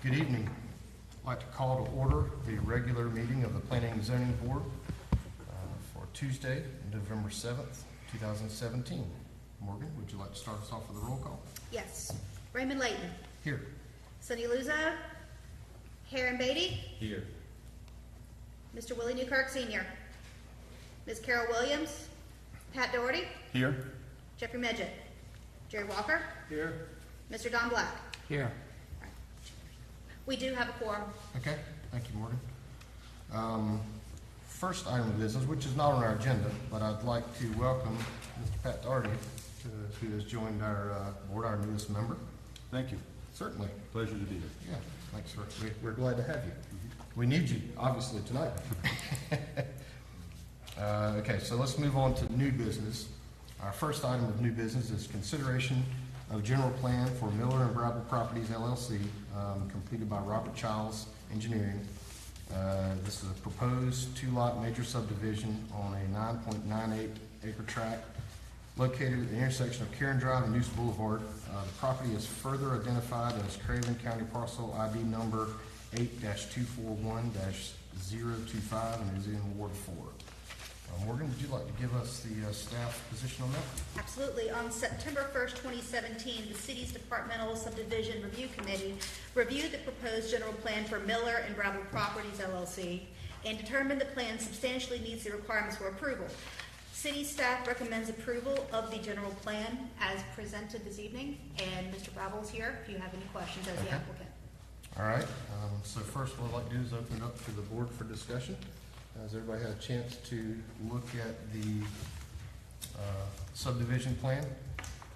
Good evening. I'd like to call to order the regular meeting of the Planning and Zoning Board for Tuesday, November 7th, 2017. Morgan, would you like to start us off with a roll call? Yes. Raymond Layton. Here. Sonny Luzo. Heron Beatty. Here. Mr. Willie Newkirk Sr. Ms. Carol Williams. Pat Doherty. Here. Jeffrey Midget. Jerry Walker. Here. Mr. Don Black. Here. We do have a quorum. Okay, thank you, Morgan. First item of business, which is not on our agenda, but I'd like to welcome Mr. Pat Doherty, who has joined our board, our newest member. Thank you. Certainly. Pleasure to be here. Yeah, thanks, sir. We're glad to have you. We need you, obviously, tonight. Okay, so let's move on to new business. Our first item of new business is consideration of general plan for Miller Brabble Properties, LLC, completed by Chiles Engineering. This is a proposed two-lot major subdivision on a 9.98 acre tract located at the intersection of Karen Drive and Neuse Boulevard. The property is further identified as Craven County Parcel ID number 8-241-025 and is in Ward 4. Morgan, would you like to give us the staff position on that? Absolutely. On September 1st, 2017, the city's Departmental Subdivision Review Committee reviewed the proposed general plan for Miller and Brabble Properties, LLC, and determined the plan substantially meets the requirements for approval. City staff recommends approval of the general plan as presented this evening, and Mr. Brabble is here if you have any questions as the applicant. All right. So first what I'd like to do is open it up to the board for discussion. Has everybody had a chance to look at the subdivision plan?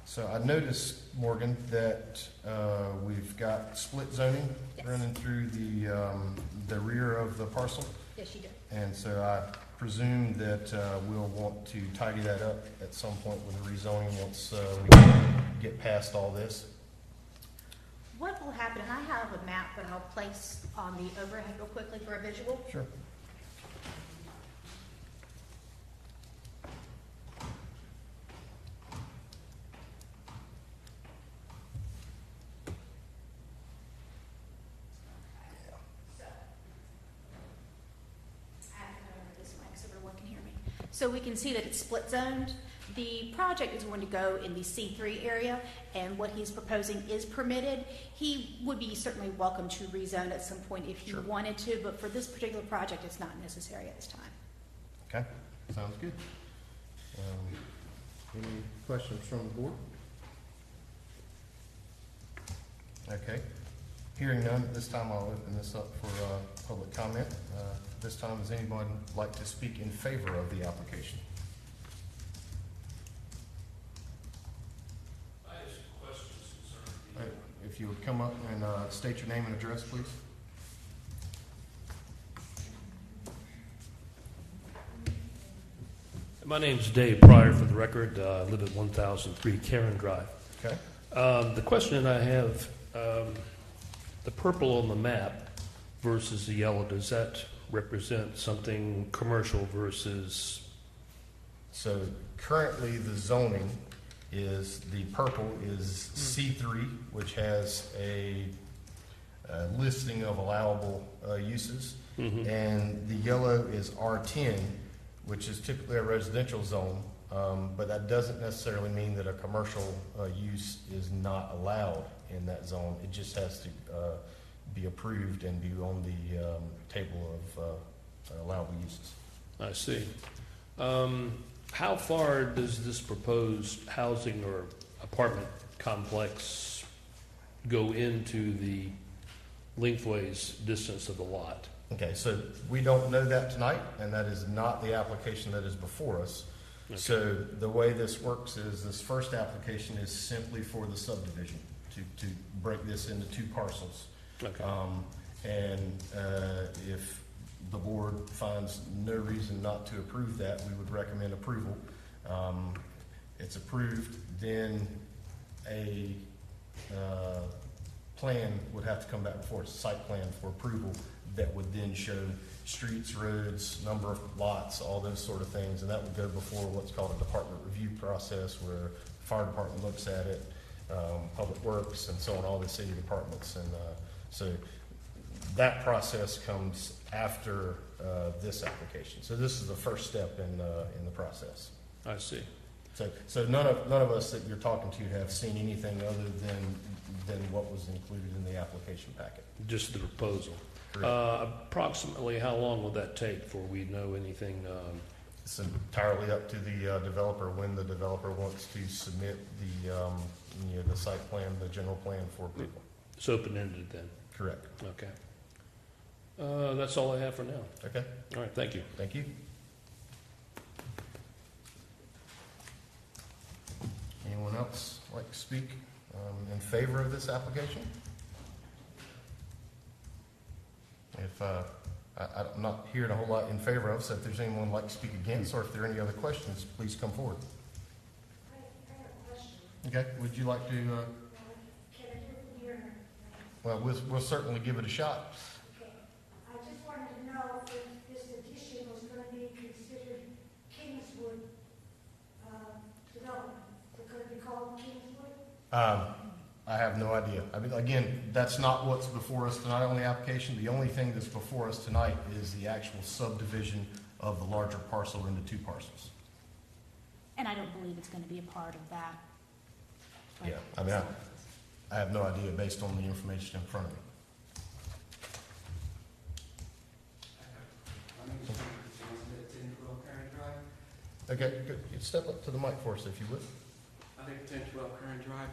So I noticed, Morgan, that we've got split zoning running through the rear of the parcel. Yes, you do. And so I presume that we'll want to tidy that up at some point with the rezoning once we get past all this. What will happen, and I have a map that I'll place on the overhead real quickly for a visual. Sure. So we can see that it's split zoned. The project is going to go in the C3 area, and what he's proposing is permitted. He would be certainly welcome to rezone at some point if he wanted to, but for this particular project, it's not necessary at this time. Okay, sounds good. Any questions from the board? Okay, hearing none, at this time I'll open this up for public comment. This time, does anybody like to speak in favor of the application? I have some questions concerning the... If you would come up and state your name and address, please. My name's Dave Pryor, for the record. I live at 1003 Karen Drive. Okay. The question that I have, the purple on the map versus the yellow, does that represent something commercial versus... So currently the zoning is, the purple is C3, which has a listing of allowable uses, and the yellow is R10, which is typically a residential zone, but that doesn't necessarily mean that a commercial use is not allowed in that zone. It just has to be approved and be on the table of allowable uses. I see. How far does this proposed housing or apartment complex go into the lengthways distance of the lot? Okay, so we don't know that tonight, and that is not the application that is before us. Okay. So the way this works is this first application is simply for the subdivision, to break this into two parcels. Okay. If the board finds no reason not to approve that, we would recommend approval. It's approved, then a plan would have to come back before it's a site plan for approval that would then show streets, roads, number of lots, all those sort of things, and that would go before what's called a department review process where the fire department looks at it, Public Works, and so on, all the city departments, and So that process comes after this application. So this is the first step in the process. I see. So none of us that you're talking to have seen anything other than what was included in the application packet. Just the proposal. Correct. Approximately how long will that take before we know anything? It's entirely up to the developer when the developer wants to submit the site plan, the general plan for approval. It's open-ended then? Correct. Okay. That's all I have for now. Okay. All right, thank you. Thank you. Anyone else like to speak in favor of this application? If I'm not hearing a whole lot in favor of, so if there's anyone who'd like to speak against, or if there are any other questions, please come forward. I have a question. Okay, would you like to, Can I do it here? well, we'll certainly give it a shot. Okay. I just wanted to know if this addition was going to be considered Kingswood development. Is it going to be called Kingswood? I have no idea. I mean, again, that's not what's before us tonight on the application. The only thing that's before us tonight is the actual subdivision of the larger parcel into two parcels. And I don't believe it's going to be a part of that. Yeah, I mean, I have no idea based on the information in front of me. Okay, good. You step up to the mic for us if you would. I live 1012 Current Drive.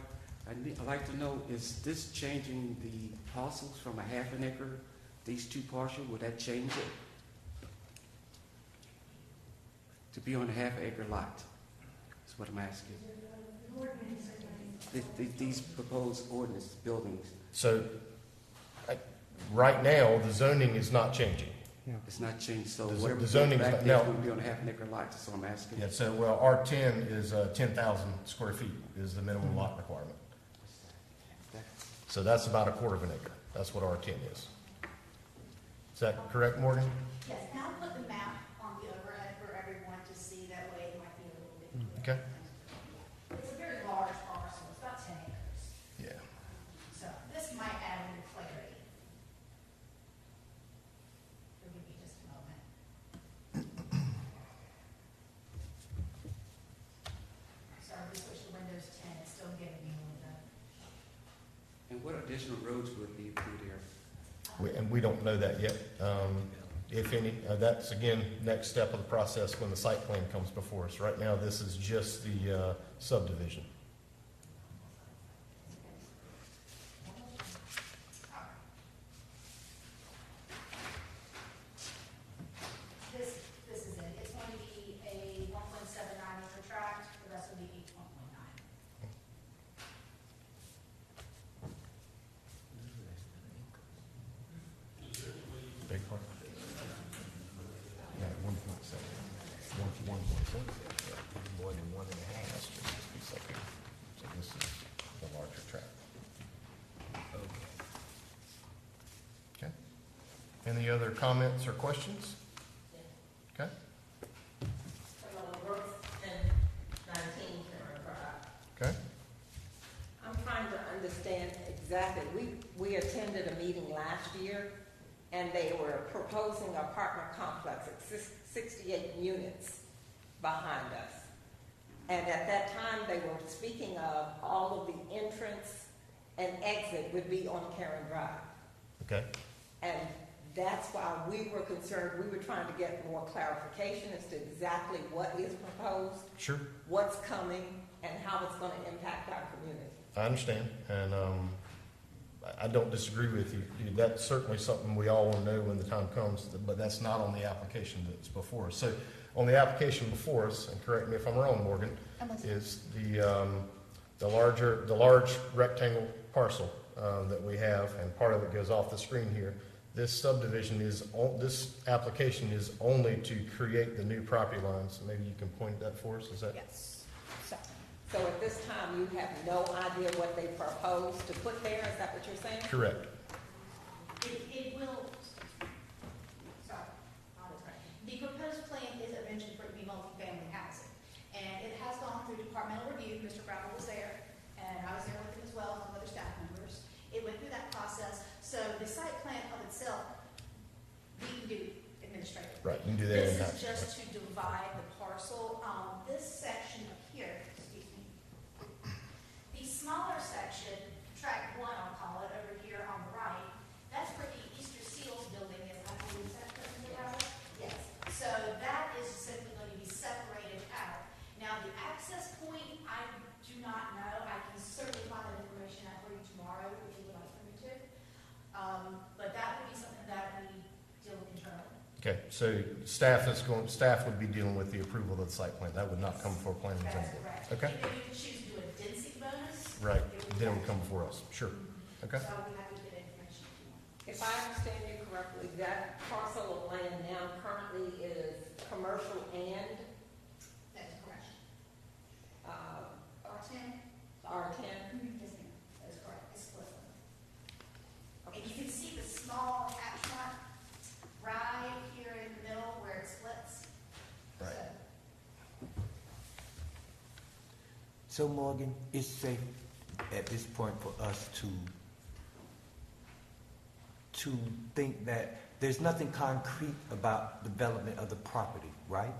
I'd like to know, is this changing the parcels from a half an acre, these two parcels, will that change it? To be on a half acre lot, is what I'm asking. These proposed ordinance buildings, So, right now, the zoning is not changing. it's not changed, so The whatever zoning's back not- there is no. going to be on a half an acre lot, that's what I'm asking. Yeah, so, well, R10 is 10,000 square feet is the minimum lot requirement. So that's about a quarter of an acre. That's what R10 is. Is that correct, Morgan? Yes, and I'll put the map on the overhead for everyone to see, that way it might be a little bit clearer. Okay. It's a very large parcel, it's about 10 acres, Yeah. so this might add a little clarity. Give me just a moment. Sorry, we switched to Windows 10, it's still giving me a little bit. And what additional roads would be through there? And we don't know that yet, if any. That's, again, next step of the process when the site plan comes before us. Right now, this is just the subdivision. This is it. It's going to be a 1.79 acre tract, the rest will be 1.9. Big part? Yeah, 1.7. 1.7. More than 1.5. So this is the larger tract. Okay. Any other comments or questions? Okay. Brooks and 19 Karen Drive. Okay. I'm trying to understand exactly, we attended a meeting last year, and they were proposing an apartment complex at 68 units behind us. And at that time, they were speaking of all of the entrance and exit would be on Karen Drive. Okay. And that's why we were concerned, we were trying to get more clarification as to exactly what is proposed, Sure. what's coming, and how it's going to impact our community. I understand, and I don't disagree with you. That's certainly something we all want to know when the time comes, but that's not on the application that's before us. So on the application before us, and correct me if I'm wrong, Morgan, is the large rectangle parcel that we have, and part of it goes off the screen here. This subdivision this application is only to create the new property lines. Maybe you can point that for us, is that? Yes. So at this time, you have no idea what they propose to put there, is that what you're saying? Correct. It will, sorry, the proposed plan is eventually for it to be multifamily housing. And it has gone through departmental review, Mr. Brabble was there, and I was there with him as well, and some other staff members. It went through that process, so the site plan of itself, we can do administrative. Right, you can do that This in-house. is just to divide the parcel. This section up here, excuse me, the smaller section, tract one, I'll call it, over here on the right, that's where the Easter Seals building is, I believe, is that right? Yes. So that is simply going to be separated out. Now, the access point, I do not know. I can certainly find that information out for you tomorrow if you would like me to. But that would be something that we deal with internally. Okay, so staff would be dealing with the approval of the site plan. That would not come before planning and That zoning is board. correct. Okay. If you choose to do a density bonus. Right, then it would come before us. Sure. Okay. So we have to get information if you want. If I understand you correctly, that parcel of land now currently is commercial and That is correct. uh, R10? R10. Yes, ma'am. That is correct. It's split. And you can see the small hatch mark right here in the middle where it splits. Right. So Morgan, it's safe at this point for us to think that there's nothing concrete about development of the property, right?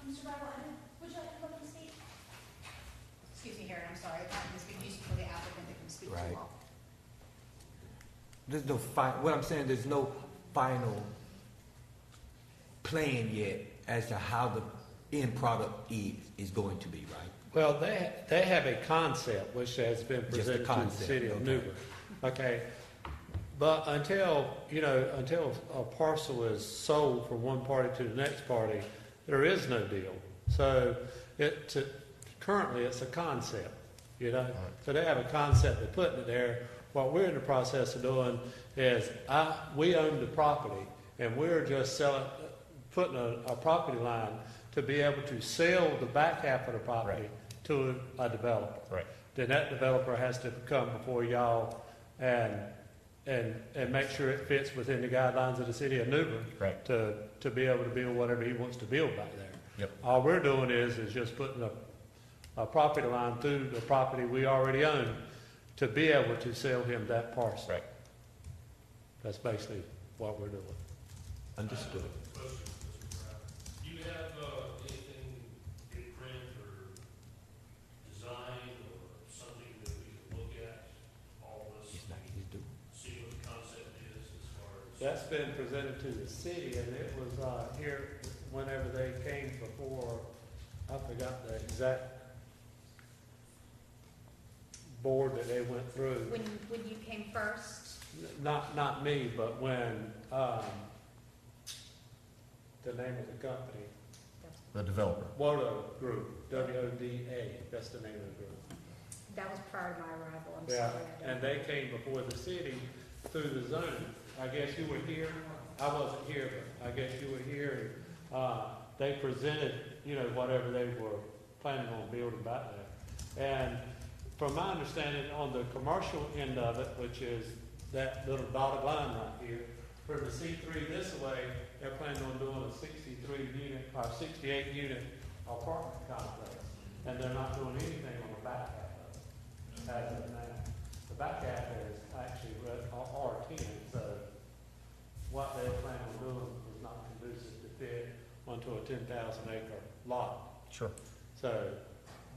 Mr. Brabble, would you like to come up and speak? Excuse me, Harry, I'm sorry. It's been used for the applicant that can speak Right. too long. There's no what I'm saying, there's no final plan yet as to how the end product is going to be, right? Well, they have a concept which has been Just a presented to the concept, city of okay. Newburgh. Okay, but until a parcel is sold from one party to the next party, there is no deal. So currently it's a concept, So they have a concept, they're putting it there. What we're in the process of doing is we own the property and we're just putting a property line to be able to sell the back half of the property to a developer. Right. Then that developer has to come before y'all and make sure it fits within the guidelines of the city of Newburgh. Right. To be able to build whatever he wants to build back there. Yep. All we're doing is just putting a property line through the property we already own to be able to sell him that parcel. Right. That's basically what we're doing. Understood. Question, Mr. Brown. Do you have anything in print or design or something that we can look at, all of us, He's not, he's doing. see what the concept is as far as? That's been presented to the city, and it was here whenever they came before, I forgot the exact board that they went through. When you came first, Not me, but when, the name of the company, The developer. WODA Group, WODA, that's the name of the group. that was prior to my arrival. I'm Yeah, sorry. I don't and they came before the city through the zoning. I guess you were here, I wasn't here, but I guess you were here. They presented, whatever they were planning on building back there. And from my understanding, on the commercial end of it, which is that little dotted line right here, from the C3 this way, they're planning on doing a 68 unit apartment complex. And they're not doing anything on the back half of it. As of now. The back half is actually R10, so what they're planning on doing is not conducive to fit onto a 10,000 acre lot. Sure. So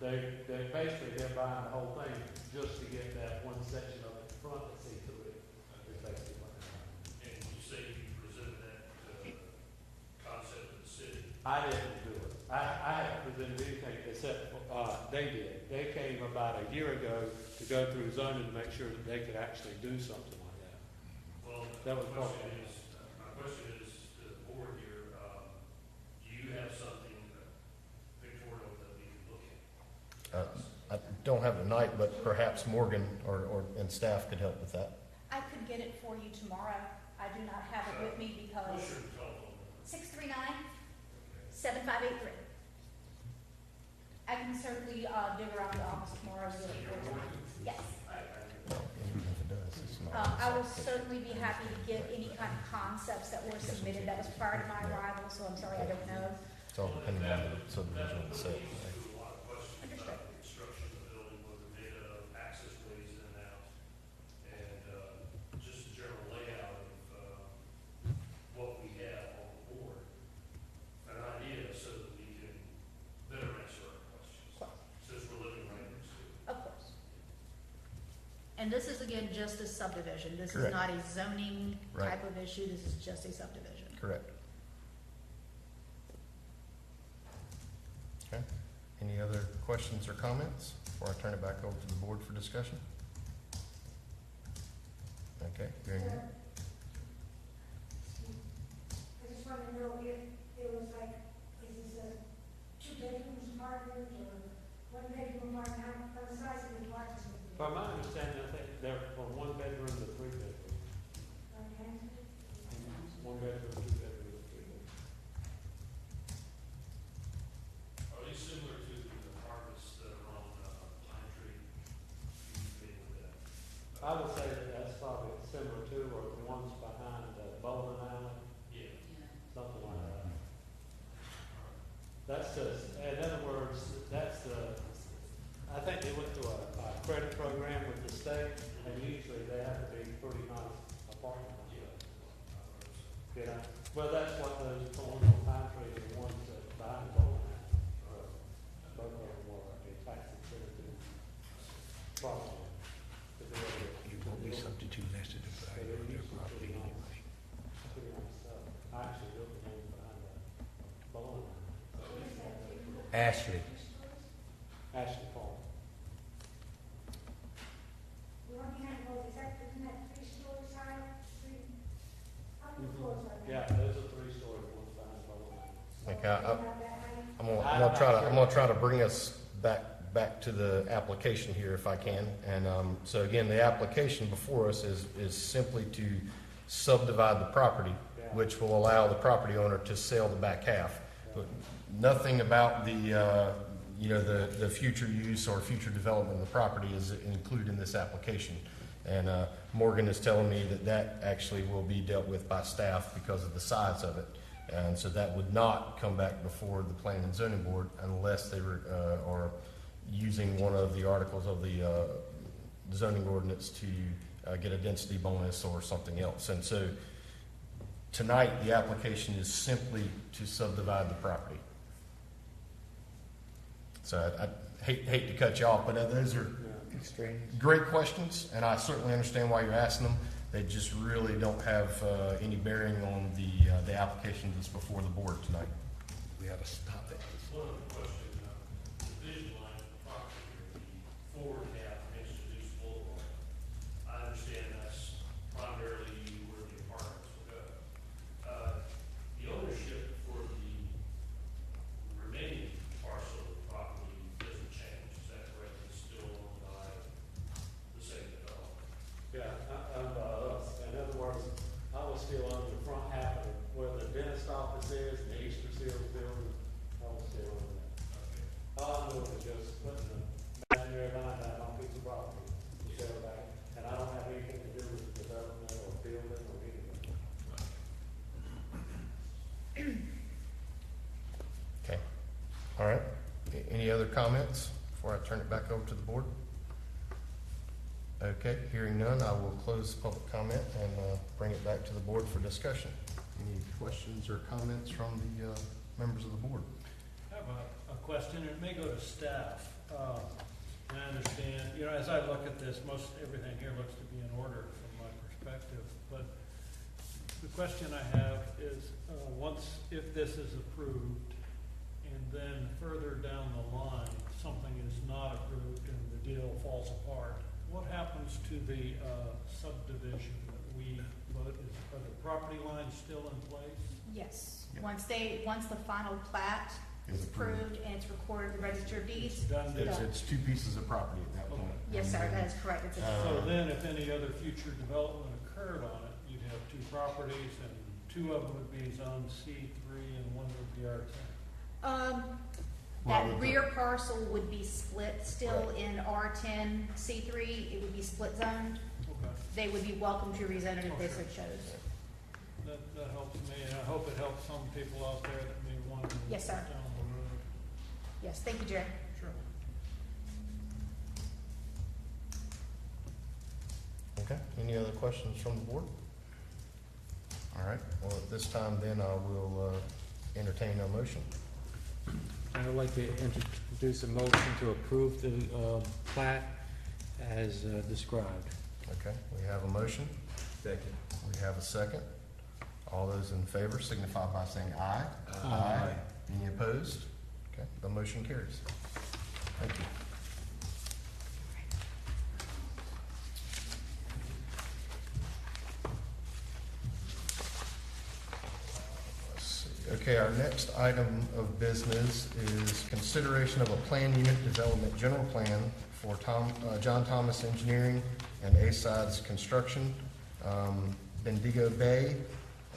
they're buying the whole thing just to get that one section of it in front of C3. Is basically what they're buying. And you say you presented that concept to the city. I didn't do it. I haven't presented anything except, they did. They came about a year ago to go through zoning to make sure that they could actually do something like that. Well, That my was part of question is to the board here, do you have something pictorial that we can look at? I don't have it tonight, but perhaps Morgan and staff could help with that. I could get it for you tomorrow. I do not have it with me because What's your telephone number? 639-7583. I can certainly dig around the office tomorrow and get it for you. Yes. Well, even if it does, it's not. I will certainly be happy to give any kind of concepts that were submitted. That was prior to my arrival, so I'm sorry, I don't know. It's all depending on the subdivision itself. A lot of questions about the construction of the building, what the data, access ways in and out. And And this is again just a subdivision. This is Correct. not a zoning Right. type of issue. This is just a subdivision. Correct. Okay. Any other questions or comments before I turn it back over to the board for discussion? Okay, hearing none. I just want to know if it was like, is this a two-bedroom apartment or one-bedroom apartment, how the size of the apartment? From my understanding, I think they're from 1 bedroom to 3 bedroom. Okay. 1 bedroom, 2 bedroom, 3 bedroom. Are these similar to the apartments that are on Pine Tree? I would say that that's probably similar to, or the ones behind Bowling Alley, Yeah. something like that. That's just, in other words, that's the, I think they went through a credit program with the state, and usually they have to be pretty nice apartments. You know, well, that's what those ones on Pine Tree, the ones that behind Bowling Alley, both of them were a tax incentive property. You won't be substitute less than the value of their property anyway. I actually built the one behind the bowling alley. Ashley. Ashley Farm. The one behind both, isn't that 3 stories high? How many floors are there? Yeah, those are 3-story ones behind the bowling alley. Okay, Not that high? I'm gonna try to bring us back to the application here if I can. And, so again, the application before us is simply to subdivide the property, which will allow the property owner to sell the back half. But nothing about the future use or future development of the property is included in this application. And, Morgan is telling me that actually will be dealt with by staff because of the size of it. And so that would not come back before the Planning and Zoning Board unless they were, or using one of the articles of the zoning ordinance to get a density bonus or something else. And so tonight, the application is simply to subdivide the property. So I hate to cut you off, but those are great questions, and I certainly understand why you're asking them. They just really don't have any bearing on the application that's before the board tonight. We have to stop it. One other question, the vision line of the property here, the forward half next to Neuse Boulevard. I understand that's primarily where the apartments will go. The ownership for the remaining parcel of the property doesn't change, is that correct? It's still owned by the same developer? Yeah, in other words, I was still on the front half of it, where the dentist office is, and the Easter Seals building, I was still on that. All I'm doing is just putting the imaginary line out on a piece of property to sell back, and I don't have anything to do with the development or building or anything. Okay. All right. Any other comments before I turn it back over to the board? Okay, hearing none, I will close public comment and bring it back to the board for discussion. Any questions or comments from the members of the board? I have a question, it may go to staff. And I understand, as I look at this, most everything here looks to be in order from my perspective. But the question I have is, if this is approved, and then further down the line, something is not approved and the deal falls apart, what happens to the subdivision that we vote? Are the property lines still in place? Yes. Yep. Once the final plat is approved and it's recorded in the Register of Deeds. It's done deal. It's two pieces of property at that point. Yes, sir, that is correct. It's a- So then if any other future development occurred on it, you'd have 2 properties and 2 of them would be zone C3 and 1 would be R10. That Well, rear parcel would be split still in R10, C3, it would be split zoned. Okay. They would be welcome to rezone it if they so chose. That helps me, and I hope it helps some people out there that may want to. Yes, sir. Down the road. Yes, thank you, Jerry. Sure. Okay, any other questions from the board? All right, well, at this time then, I will entertain a motion. I would like to introduce a motion to approve the plat as described. Okay, we have a motion. Second. We have a second. All those in favor signify by saying aye. Aye. Any opposed? Okay, the motion carries. Thank you. Let's see. Okay, our next item of business is consideration of a plan unit development general plan for John Thomas Engineering and Sydes Construction, Bendigo Bay.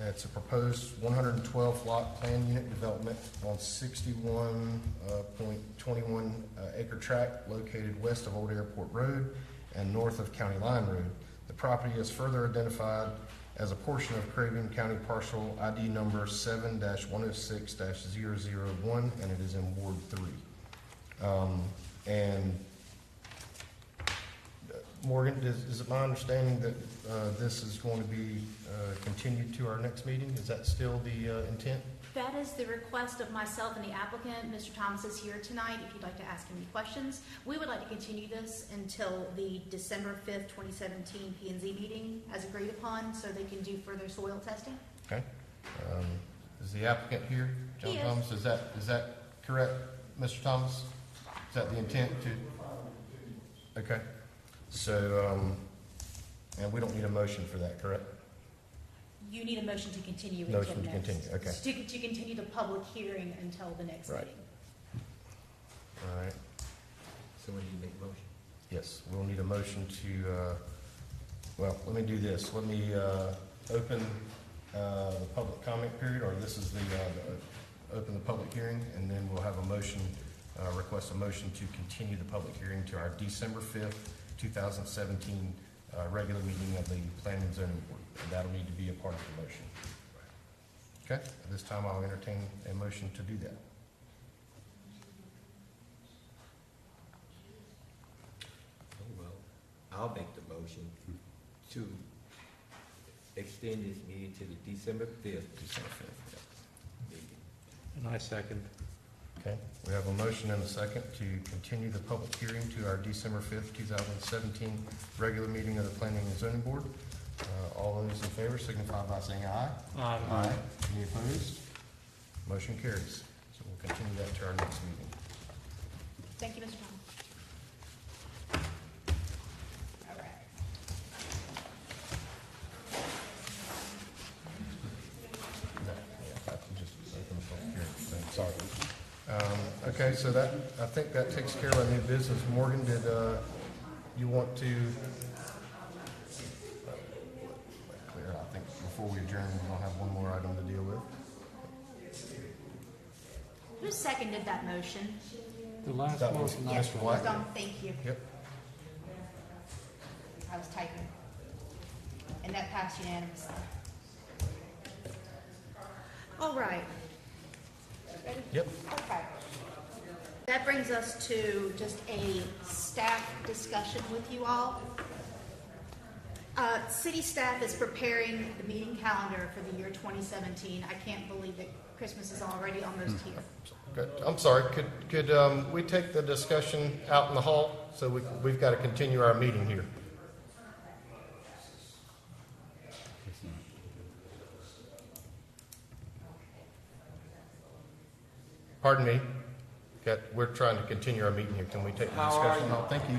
It's a proposed 112 lot plan unit development on 61.21 acre tract located west of Old Airport Road and north of County Line Road. The property is further identified as a portion of Craven County Parcel ID number 7-106-001, and it is in Ward 3. And Morgan, is it my understanding that this is going to be continued to our next meeting? Is that still the intent? That is the request of myself and the applicant. Mr. Thomas is here tonight if you'd like to ask any questions. We would like to continue this until the December 5th, 2017 P&Z meeting as agreed upon, so they can do further soil testing. Okay. Is the applicant here? John He is. Thomas, is that correct, Mr. Thomas? Is that the intent to? Okay. So, and we don't need a motion for that, correct? You need a motion to continue until Motion to next. continue, okay. To continue the public hearing until the next Right. meeting. All right. So when you make motion? Yes, we'll need a motion to, well, let me do this. Let me open the public comment period, or this is the open the public hearing, and then we'll have a motion, request a motion to continue the public hearing to our December 5th, 2017 regular meeting of the Planning and Zoning Board. And that'll need to be a part of the motion. Okay, at this time I'll entertain a motion to do that. Oh, well, I'll make the motion to extend this meeting to the December 5th. December 5th. meeting. And I second. Okay, we have a motion and a second to continue the public hearing to our December 5th, 2017 regular meeting of the Planning and Zoning Board. All those in favor signify by saying aye. Aye. Any opposed? Motion carries. So we'll continue that to our next meeting. Thank you, Mr. Thomas. All right. Just open the public hearing. Sorry. Okay, so that, I think that takes care of our new business. Morgan, did you want to? Clear. I think before we adjourn, we'll have one more item to deal with. Who seconded that motion? The last That was motion. Mr. Black. Done, thank you. Yep. I was typing. And that passed unanimously. All right. Ready? Yep. Okay. That brings us to just a staff discussion with you all. City staff is preparing the meeting calendar for the year 2017. I can't believe that Christmas is already almost here. Good. I'm sorry. Could we take the discussion out in the hall? So we've got to continue our meeting here. Pardon me. We're trying to continue our meeting here. Can we take the discussion out? Thank you.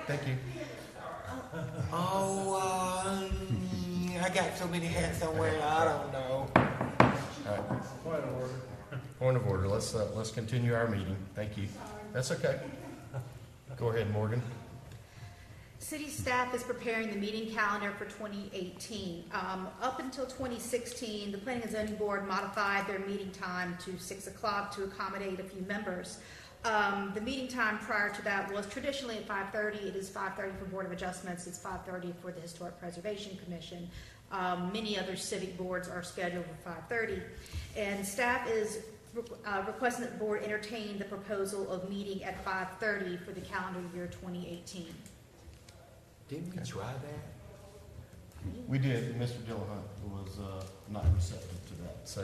Thank you. Oh, I got so many hats I'm wearing, I don't know. All right. Point of order. Let's continue our meeting. Thank you. That's okay. Go ahead, Morgan. City staff is preparing the meeting calendar for 2018. Up until 2016, the Planning and Zoning Board modified their meeting time to 6 o'clock to accommodate a few members. The meeting time prior to that was traditionally at 5:30. It is 5:30 for Board of Adjustments. It's 5:30 for the Historic Preservation Commission. Many other civic boards are scheduled for 5:30. And staff is requesting that the board entertain the proposal of meeting at 5:30 for the calendar year 2018. Didn't we try that? We did. Mr. Dillahunt was not receptive to that. So,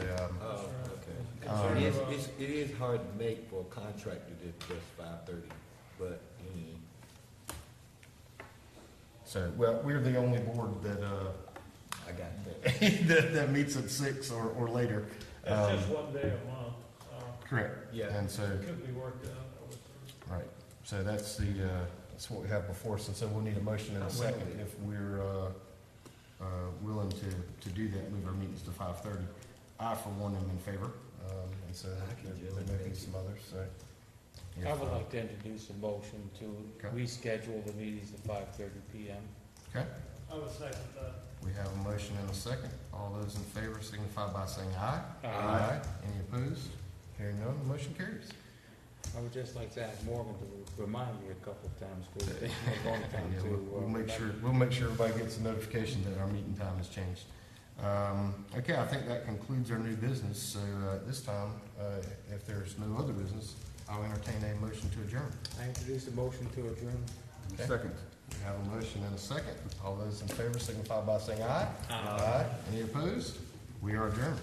It is hard to make for a contractor to just 5:30, but So, well, we're the only board that, I got that. that meets at 6 or later. It's just one day a month, Correct. Yeah. And so, it could be worked out over time. right, so that's what we have before us, and so we'll need a motion in a second if we're, willing to do that, move our meetings to 5:30. I, for one, am in favor, and so there may be some others, so. I would like to introduce a motion to Okay. reschedule the meetings at 5:30 PM. Okay, I would second that. we have a motion and a second. All those in favor signify by saying aye. Aye. Any opposed? Hearing none, the motion carries. I would just like to ask Morgan to remind me a couple of times, because it's taken a long time Yeah, to. we'll make sure everybody gets a notification that our meeting time has changed. Okay, I think that concludes our new business, so, this time, if there's no other business, I'll entertain a motion to adjourn. I introduce a motion to adjourn. Okay. Second. We have a motion and a second. All those in favor signify by saying aye. Aye. Any opposed? We are adjourned.